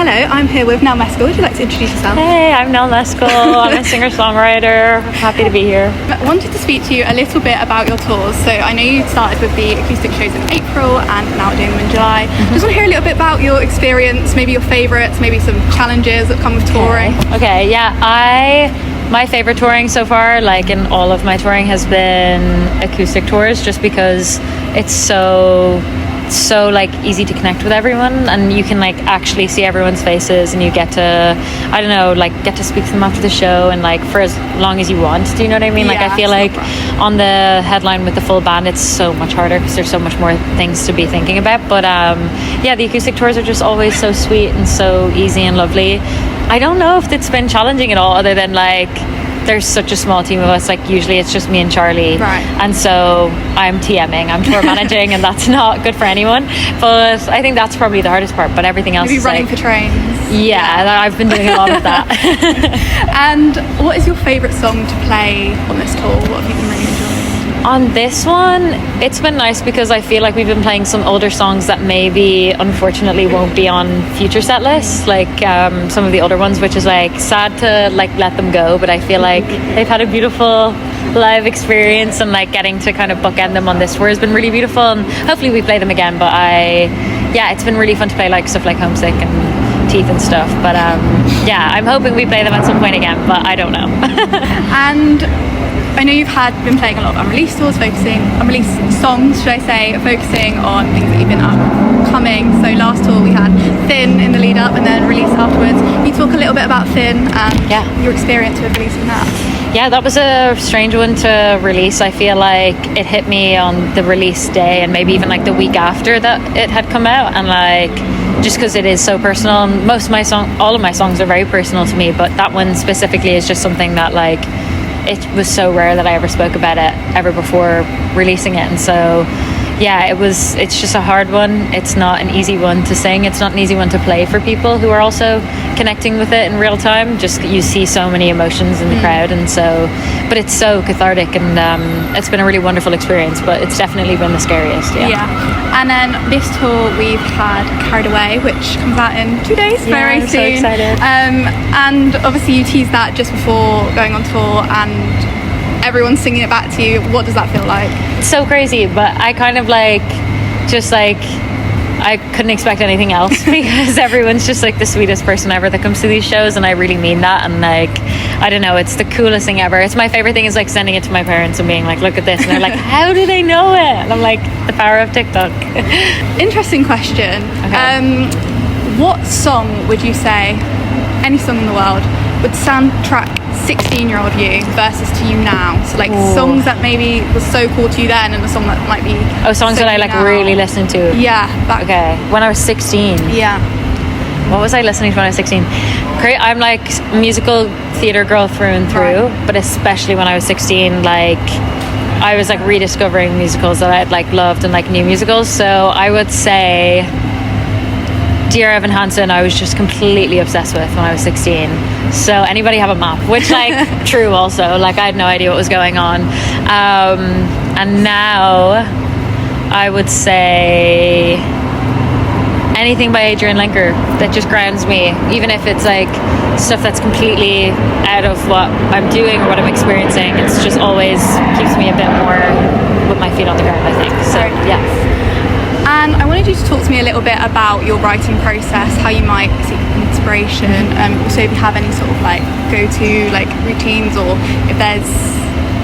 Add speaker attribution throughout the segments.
Speaker 1: hello, I'm here with Nell Mescal. Would you like to introduce yourself?
Speaker 2: Hey, I'm Nell Mescal. I'm a singer-songwriter. Happy to be here.
Speaker 1: I wanted to speak to you a little bit about your tours. So I know you started with the acoustic shows in April and now doing them in July. Just want to hear a little bit about your experience, maybe your favourites, maybe some challenges that come with touring.
Speaker 2: Okay, my favorite touring so far, like in all of my touring, has been acoustic tours, just because it's so like easy to connect with everyone, and you can like actually see everyone's faces, and you get to, I don't know, like get to speak to them after the show, and like for as long as you want. Do you know what I mean? Like I feel like on the headline with the full band, it's so much harder because there's so much more things to be thinking about. But the acoustic tours are just always so sweet and so easy and lovely. I don't know if it's been challenging at all, other than like there's such a small team of us. Like usually it's just me and Charlie,
Speaker 1: right? And
Speaker 2: so I'm TMing, I'm tour managing, and that's not good for anyone. But I think that's probably the hardest part. But everything else
Speaker 1: maybe
Speaker 2: is
Speaker 1: running
Speaker 2: like,
Speaker 1: for trains.
Speaker 2: Yeah, I've been doing a lot of that.
Speaker 1: And what is your favourite song to play on this tour? What have you been really enjoying?
Speaker 2: On this one, it's been nice because I feel like we've been playing some older songs that maybe unfortunately won't be on future set lists, like some of the older ones, which is like sad to like let them go, but I feel like they've had a beautiful live experience, and like getting to kind of bookend them on this tour has been really beautiful, and hopefully we play them again. But it's been really fun to play like stuff like Homesick and Teeth and stuff, but I'm hoping we play them at some point again, but I don't know.
Speaker 1: And I know you've been playing a lot of unreleased tours, unreleased songs, should I say, focusing on things that you've been upcoming. So last tour we had Thin in the lead up and then release afterwards. Can you talk a little bit about Thin and your experience with releasing that?
Speaker 2: Yeah, that was a strange one to release. I feel like it hit me on the release day and maybe even like the week after that it had come out, and like just because it is so personal, and all of my songs are very personal to me, but that one specifically is just something that like it was so rare that I ever spoke about it ever before releasing it. And so it's just a hard one. It's not an easy one to sing. It's not an easy one to play for people who are also connecting with it in real time. Just you see so many emotions in the crowd, and so, but it's so cathartic, and it's been a really wonderful experience, but it's definitely been the scariest.
Speaker 1: And then this tour we've had Carried Away, which comes out in 2 days, very soon.
Speaker 2: So excited.
Speaker 1: And obviously you teased that just before going on tour, and everyone's singing it back to you. What does that feel like?
Speaker 2: It's so crazy, but I kind of I couldn't expect anything else because everyone's just like the sweetest person ever that comes to these shows, and I really mean that. And like, I don't know, it's the coolest thing ever. It's my favorite thing is like sending it to my parents and being like, look at this, and they're like, how do they know it? And I'm like, the power of TikTok.
Speaker 1: Interesting question.
Speaker 2: Okay.
Speaker 1: What song would you say, any song in the world, would soundtrack 16-year-old you versus to you now? So like songs that maybe was so cool to you then, and a song that might be
Speaker 2: songs
Speaker 1: so
Speaker 2: that I like
Speaker 1: now.
Speaker 2: really listen to. Okay, when I was 16. What was I listening to when I was 16? I'm like musical theater girl through and through, but especially when I was 16, like I was like rediscovering musicals that I had like loved and like new musicals. So I would say Dear Evan Hansen, I was just completely obsessed with when I was 16. So Anybody Have a Map, which like true also, like I had no idea what was going on. And now I would say anything by Adrian Lenker that just grounds me, even if it's like stuff that's completely out of what I'm doing or what I'm experiencing. It's just always keeps me a bit more with my feet on the ground, I think. So yeah.
Speaker 1: And I wanted you to talk to me a little bit about your writing process, how you might seek inspiration, also if you have any sort of like go-to like routines, or if there's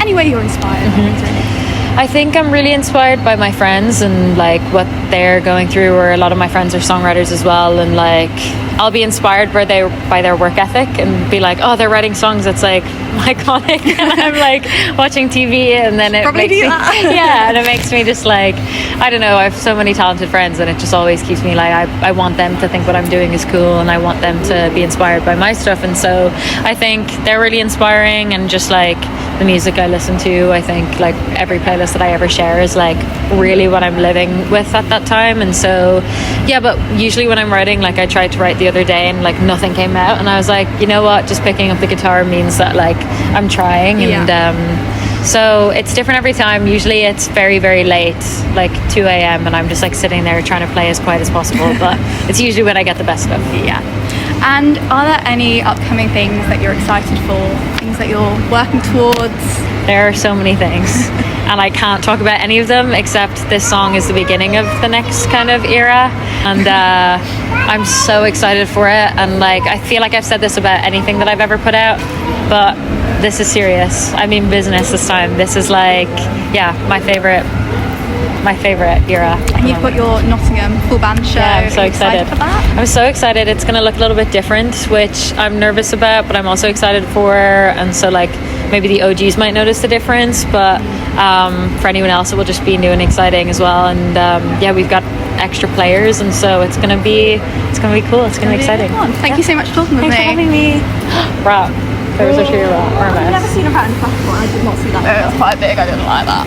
Speaker 1: any way you're inspired.
Speaker 2: I think I'm really inspired by my friends and like what they're going through, or a lot of my friends are songwriters as well, and like I'll be inspired by their work ethic and be like, oh, they're writing songs that's like iconic, and I'm like watching TV, and then it makes me and it makes me just like, I don't know, I have so many talented friends, and it just always keeps me like, I want them to think what I'm doing is cool, and I want them to be inspired by my stuff. And so I think they're really inspiring, and just like the music I listen to, I think like every playlist that I ever share is like really what I'm living with at that time. And so but usually when I'm writing, like I tried to write the other day and like nothing came out, and I was like, you know what, just picking up the guitar means that like I'm trying. And so it's different every time. Usually it's very, very late, like 2 a.m, and I'm just like sitting there trying to play as quiet as possible, but it's usually when I get the best stuff.
Speaker 1: And are there any upcoming things that you're excited for? Things that you're working towards?
Speaker 2: There are so many things, and I can't talk about any of them except this song is the beginning of the next kind of era, and I'm so excited for it. And like, I feel like I've said this about anything that I've ever put out, but this is serious. I mean business this time. This is like, yeah, my favorite era.
Speaker 1: And you've got your Nottingham full band show.
Speaker 2: Yeah, I'm so excited
Speaker 1: for that.
Speaker 2: I'm so excited. It's going to look a little bit different, which I'm nervous about, but I'm also excited for. And so like, maybe the OGs might notice the difference, but for anyone else it will just be new and exciting as well. And yeah, we've got extra players, and so it's gonna be cool. It's gonna be exciting.
Speaker 1: Thank you so much for talking with
Speaker 2: Thanks
Speaker 1: me.
Speaker 2: for having me. Rock. There was actually a rock or a
Speaker 1: I've
Speaker 2: mess.
Speaker 1: never seen a rat in the past before. I did not see that. It was quite big. I didn't like that.